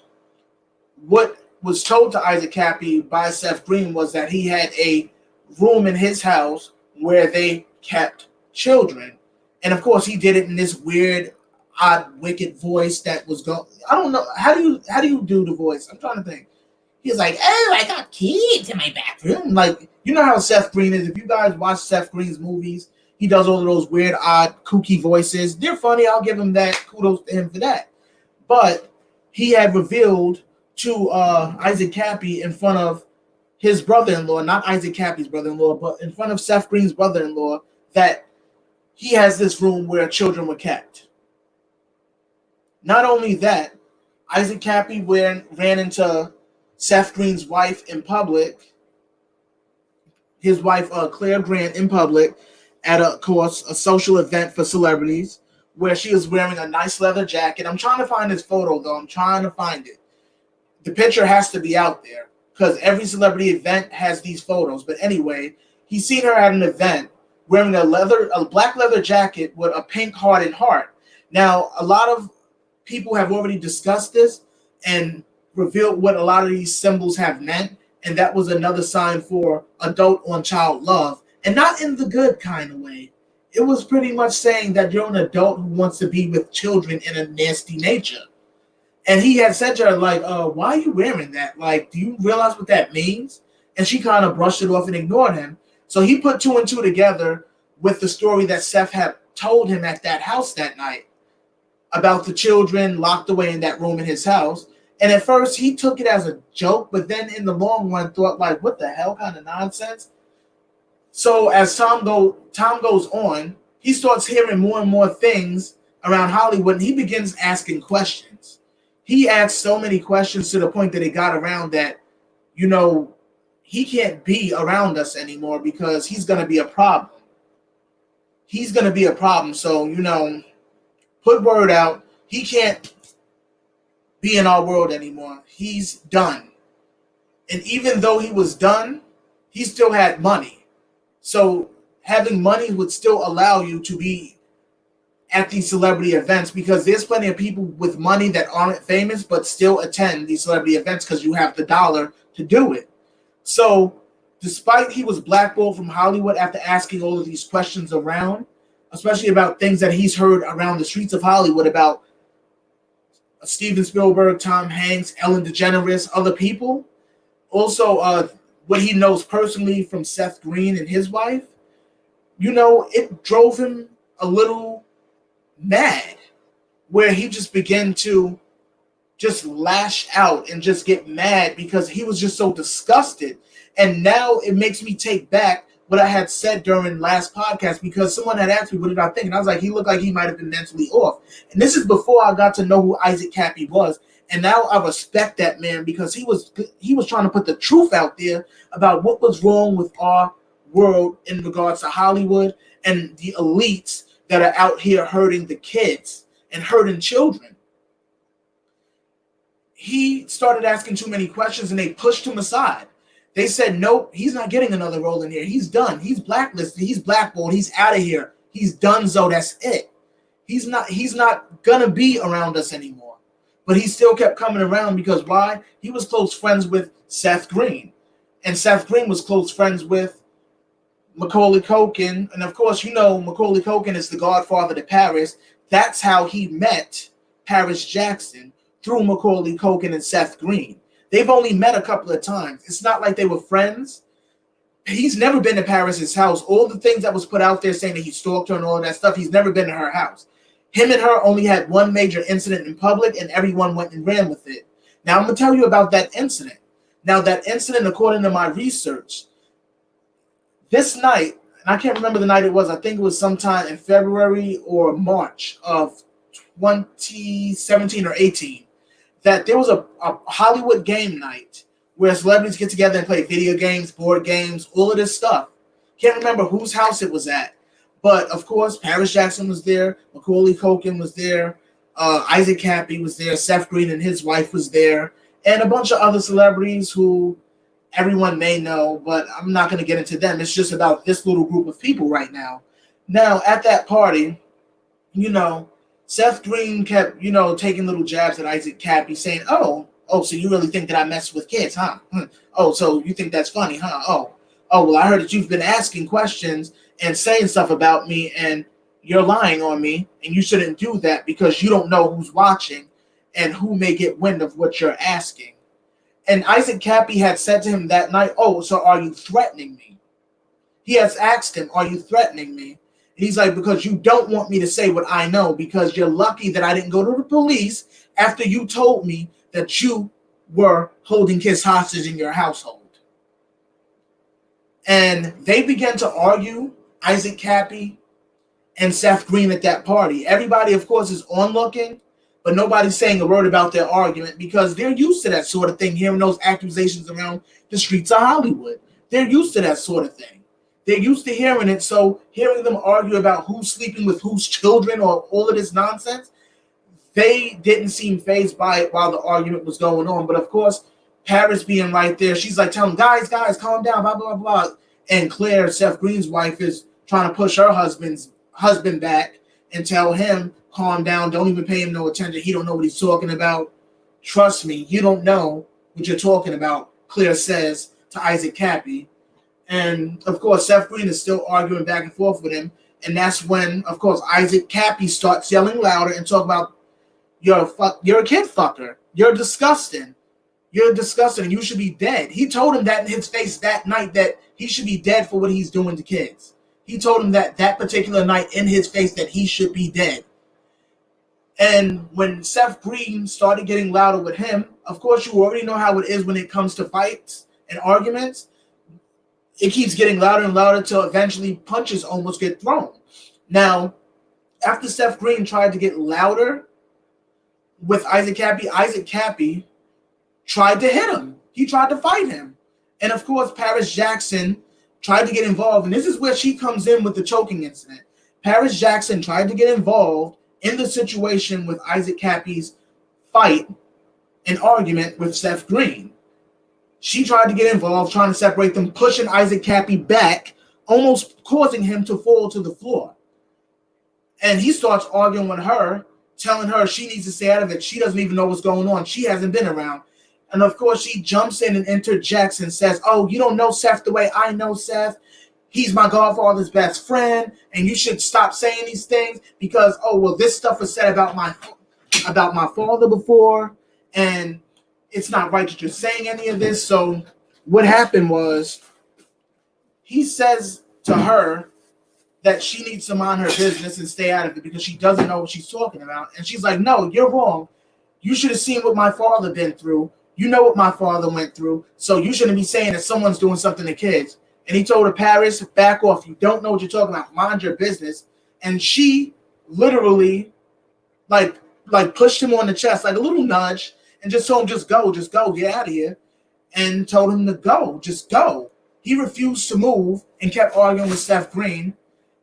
what was told to Isaac Kappy by Seth Green was that he had a room in his house where they kept children. And of course, he did it in this weird, odd, wicked voice that was going. I don't know. How do you do the voice? I'm trying to think. He's like, "Oh, I got kids in my bathroom." Like, you know how Seth Green is. If you guys watch Seth Green's movies, he does all of those weird, odd, kooky voices. They're funny. I'll give him that. Kudos to him for that. But he had revealed to Isaac Kappy in front of his brother-in-law, not Isaac Kappy's brother-in-law, but in front of Seth Green's brother-in-law, that he has this room where children were kept. Not only that, Isaac Kappy ran into Seth Green's wife in public, his wife Claire Grant in public, at of course a social event for celebrities, where she was wearing a nice leather jacket. I'm trying to find this photo though. I'm trying to find it. The picture has to be out there because every celebrity event has these photos. But anyway, he's seen her at an event wearing a black leather jacket with a pink heart and heart. Now, a lot of people have already discussed this and revealed what a lot of these symbols have meant, and that was another sign for adult on child love, and not in the good kind of way. It was pretty much saying that you're an adult who wants to be with children in a nasty nature. And he had said to her, like, why are you wearing that? Like, do you realize what that means? And she kind of brushed it off and ignored him. So he put two and two together with the story that Seth had told him at that house that night about the children locked away in that room in his house. And at first he took it as a joke, but then in the long run thought, like, what the hell kind of nonsense? So as time goes on, he starts hearing more and more things around Hollywood, and he begins asking questions. He asked so many questions to the point that it got around that, he can't be around us anymore because he's going to be a problem. He's going to be a problem. So, put word out. He can't be in our world anymore. He's done. And even though he was done, he still had money. So having money would still allow you to be at these celebrity events, because there's plenty of people with money that aren't famous but still attend these celebrity events because you have the dollar to do it. So despite he was blackballed from Hollywood after asking all of these questions around, especially about things that he's heard around the streets of Hollywood about Steven Spielberg, Tom Hanks, Ellen DeGeneres, other people, also what he knows personally from Seth Green and his wife, it drove him a little mad, where he just began to just lash out and just get mad because he was just so disgusted. And now it makes me take back what I had said during last podcast, because someone had asked me, what did I think? And I was like, he looked like he might have been mentally off. And this is before I got to know who Isaac Kappy was. And now I respect that man because he was trying to put the truth out there about what was wrong with our world in regards to Hollywood and the elites that are out here hurting the kids and hurting children. He started asking too many questions and they pushed him aside. They said, nope, he's not getting another role in here. He's done. He's blacklisted. He's blackballed. He's out of here. He's done, so that's it. He's not gonna be around us anymore. But he still kept coming around because why? He was close friends with Seth Green. And Seth Green was close friends with Macaulay Culkin, and of course, Macaulay Culkin is the godfather to Paris. That's how he met Paris Jackson, through Macaulay Culkin and Seth Green. They've only met a couple of times. It's not like they were friends. He's never been to Paris's house. All the things that was put out there saying that he stalked her and all of that stuff, he's never been to her house. Him and her only had one major incident in public, and everyone went and ran with it. Now, I'm going to tell you about that incident. Now, that incident, according to my research, this night, and I can't remember the night it was, I think it was sometime in February or March of 2017 or 18, that there was a Hollywood game night where celebrities get together and play video games, board games, all of this stuff. Can't remember whose house it was at. But, of course, Paris Jackson was there, Macaulay Culkin was there, Isaac Kappy was there, Seth Green and his wife was there, and a bunch of other celebrities who everyone may know, but I'm not going to get into them. It's just about this little group of people right now. Now, at that party, Seth Green kept, taking little jabs at Isaac Kappy, saying, oh, so you really think that I mess with kids, huh? Oh, so you think that's funny, huh? Oh, well, I heard that you've been asking questions and saying stuff about me, and you're lying on me, and you shouldn't do that because you don't know who's watching and who may get wind of what you're asking. And Isaac Kappy had said to him that night, oh, so are you threatening me? He has asked him, are you threatening me? And he's like, because you don't want me to say what I know, because you're lucky that I didn't go to the police after you told me that you were holding kids hostage in your household. And they began to argue, Isaac Kappy and Seth Green, at that party. Everybody, of course, is onlooking, but nobody's saying a word about their argument because they're used to that sort of thing, hearing those accusations around the streets of Hollywood. They're used to that sort of thing. They're used to hearing it, so hearing them argue about who's sleeping with whose children or all of this nonsense, they didn't seem fazed by it while the argument was going on. But, of course, Paris being right there, she's like telling guys, calm down, blah, blah, blah. And Claire, Seth Green's wife, is trying to push her husband back and tell him, calm down, don't even pay him no attention. He don't know what he's talking about. Trust me, you don't know what you're talking about, Claire says to Isaac Kappy. And, of course, Seth Green is still arguing back and forth with him. And that's when, of course, Isaac Kappy starts yelling louder and talk about, you're a kid fucker. You're disgusting. You're disgusting. You should be dead. He told him that in his face that night, that he should be dead for what he's doing to kids. He told him that particular night in his face that he should be dead. And when Seth Green started getting louder with him, of course, you already know how it is when it comes to fights and arguments. It keeps getting louder and louder till eventually punches almost get thrown. Now, after Seth Green tried to get louder with Isaac Kappy tried to hit him. He tried to fight him. And, of course, Paris Jackson tried to get involved. And this is where she comes in with the choking incident. Paris Jackson tried to get involved in the situation with Isaac Kappy's fight and argument with Seth Green. She tried to get involved, trying to separate them, pushing Isaac Kappy back, almost causing him to fall to the floor. And he starts arguing with her, telling her she needs to stay out of it. She doesn't even know what's going on. She hasn't been around. And, of course, she jumps in and interjects and says, oh, you don't know Seth the way I know Seth. He's my godfather's best friend, and you should stop saying these things because, oh, well, this stuff was said about my father before, and it's not right that you're saying any of this. So what happened was he says to her that she needs to mind her business and stay out of it because she doesn't know what she's talking about. And she's like, no, you're wrong. You should have seen what my father been through. You know what my father went through, so you shouldn't be saying that someone's doing something to kids. And he told her, Paris, back off. You don't know what you're talking about. Mind your business. And she literally, like pushed him on the chest, like a little nudge, and just told him, just go, get out of here. And told him to go, just go. He refused to move and kept arguing with Seth Green.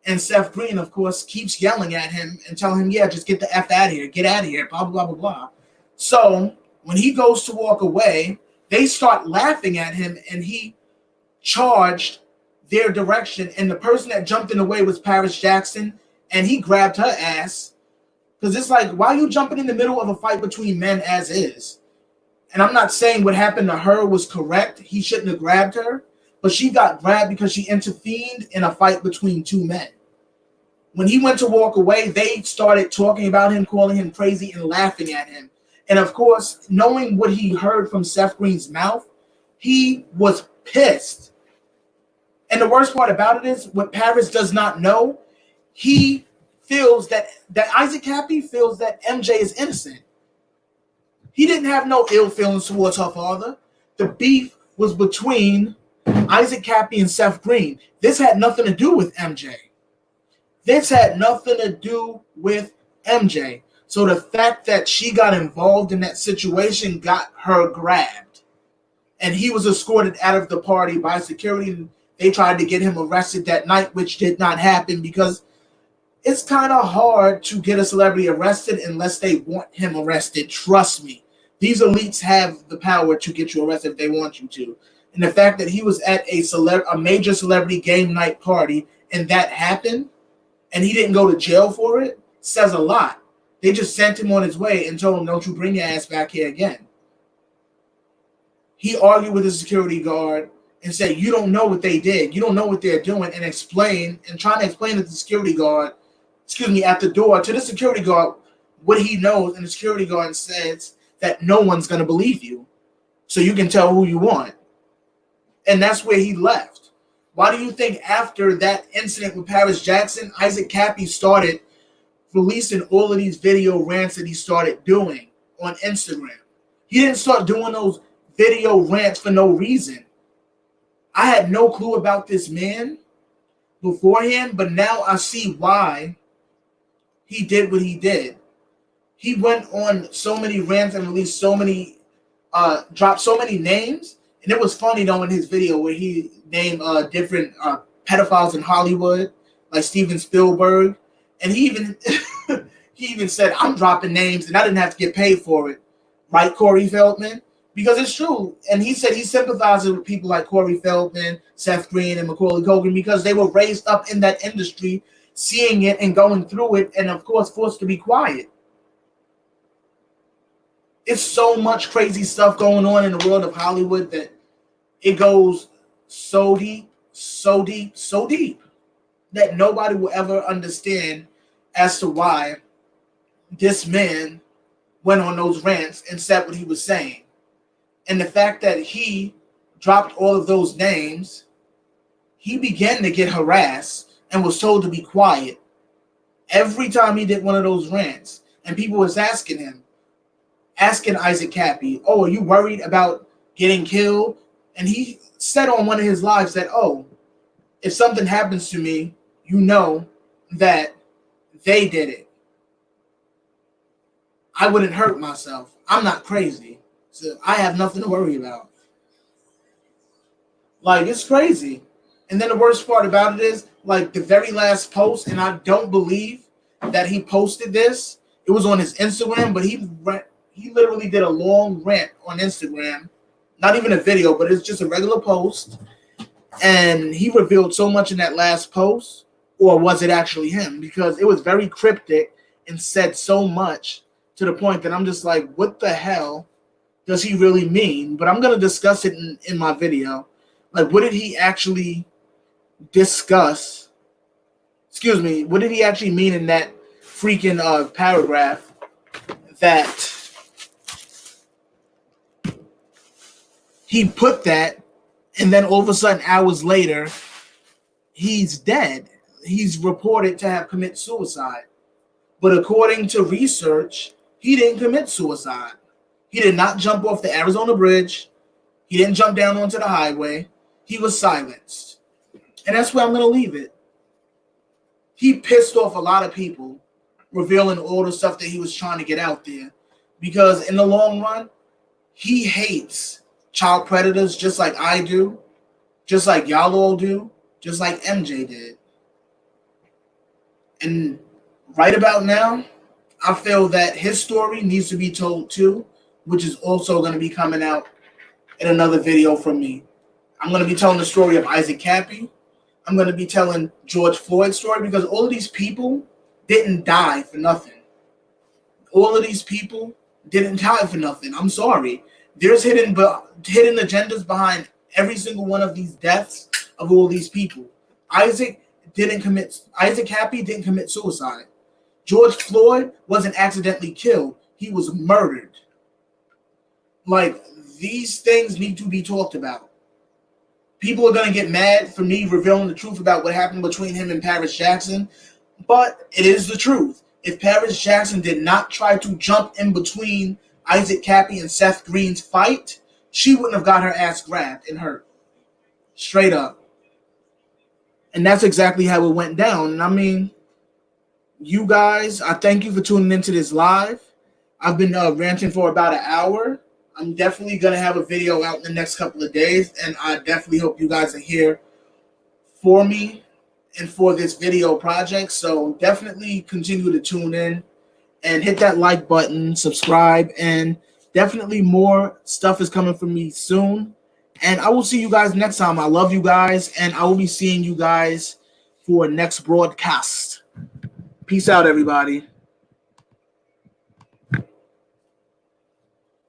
And Seth Green, of course, keeps yelling at him and telling him, yeah, just get the F out of here. Get out of here, blah, blah, blah, blah. So when he goes to walk away, they start laughing at him, and he charged their direction. And the person that jumped in the way was Paris Jackson, and he grabbed her ass. Because it's like, why are you jumping in the middle of a fight between men as is? And I'm not saying what happened to her was correct. He shouldn't have grabbed her. but she got grabbed because she intervened in a fight between two men. When he went to walk away, they started talking about him, calling him crazy and laughing at him. And of course, knowing what he heard from Seth Green's mouth, he was pissed. And the worst part about it is, what Paris does not know, he feels that Isaac Kappy feels that MJ is innocent. He didn't have no ill feelings towards her father. The beef was between Isaac Kappy and Seth Green. This had nothing to do with MJ. This had nothing to do with MJ. So the fact that she got involved in that situation got her grabbed. And he was escorted out of the party by security. They tried to get him arrested that night, which did not happen because it's kind of hard to get a celebrity arrested unless they want him arrested. Trust me. These elites have the power to get you arrested if they want you to. And the fact that he was at a major celebrity game night party and that happened, and he didn't go to jail for it, says a lot. They just sent him on his way and told him, don't you bring your ass back here again. He argued with the security guard and said, you don't know what they did. You don't know what they're doing, and trying to explain to the security guard, at the door to the security guard what he knows. And the security guard says that no one's going to believe you. So you can tell who you want. And that's where he left. Why do you think after that incident with Paris Jackson, Isaac Kappy started releasing all of these video rants that he started doing on Instagram? He didn't start doing those video rants for no reason. I had no clue about this man beforehand, but now I see why he did what he did. He went on so many rants and released dropped so many names. And it was funny though in his video where he named different pedophiles in Hollywood, like Steven Spielberg, and he even said, "I'm dropping names, and I didn't have to get paid for it." Right, Corey Feldman? Because it's true. And he said he sympathizes with people like Corey Feldman, Seth Green, and Macaulay Culkin because they were raised up in that industry, seeing it and going through it, and of course forced to be quiet. It's so much crazy stuff going on in the world of Hollywood that it goes so deep, so deep, so deep that nobody will ever understand as to why this man went on those rants and said what he was saying. And the fact that he dropped all of those names, he began to get harassed and was told to be quiet every time he did one of those rants. And people was asking Isaac Kappy, "Oh, are you worried about getting killed?" And he said on one of his lives that, "Oh, if something happens to me, you know that they did it. I wouldn't hurt myself. I'm not crazy. So I have nothing to worry about." Like, it's crazy. And then the worst part about it is, like, the very last post, and I don't believe that he posted this. It was on his Instagram, but he literally did a long rant on Instagram. Not even a video, but it's just a regular post. And he revealed so much in that last post. Or was it actually him? Because it was very cryptic and said so much to the point that I'm just like, what the hell does he really mean? But I'm going to discuss it in my video. Like, what did he actually discuss? What did he actually mean in that freaking paragraph that he put that, and then all of a sudden, hours later, he's dead. He's reported to have committed suicide. But according to research, he didn't commit suicide. He did not jump off the Arizona bridge. He didn't jump down onto the highway. He was silenced. And that's where I'm going to leave it. He pissed off a lot of people, revealing all the stuff that he was trying to get out there. Because in the long run, he hates child predators just like I do, just like y'all all do, just like MJ did. And right about now, I feel that his story needs to be told too, which is also going to be coming out in another video from me. I'm going to be telling the story of Isaac Kappy. I'm going to be telling George Floyd's story, because all of these people didn't die for nothing. All of these people didn't die for nothing. I'm sorry. There's hidden agendas behind every single one of these deaths of all these people. Isaac Kappy didn't commit suicide. George Floyd wasn't accidentally killed. He was murdered. Like, these things need to be talked about. People are going to get mad for me revealing the truth about what happened between him and Paris Jackson, but it is the truth. If Paris Jackson did not try to jump in between Isaac Kappy and Seth Green's fight, she wouldn't have got her ass grabbed and hurt. Straight up. And that's exactly how it went down. And I mean, you guys, I thank you for tuning into this live. I've been ranting for about an hour. I'm definitely going to have a video out in the next couple of days, and I definitely hope you guys are here for me and for this video project. So definitely continue to tune in and hit that like button, subscribe, and definitely more stuff is coming from me soon. And I will see you guys next time. I love you guys, and I will be seeing you guys for next broadcast. Peace out, everybody.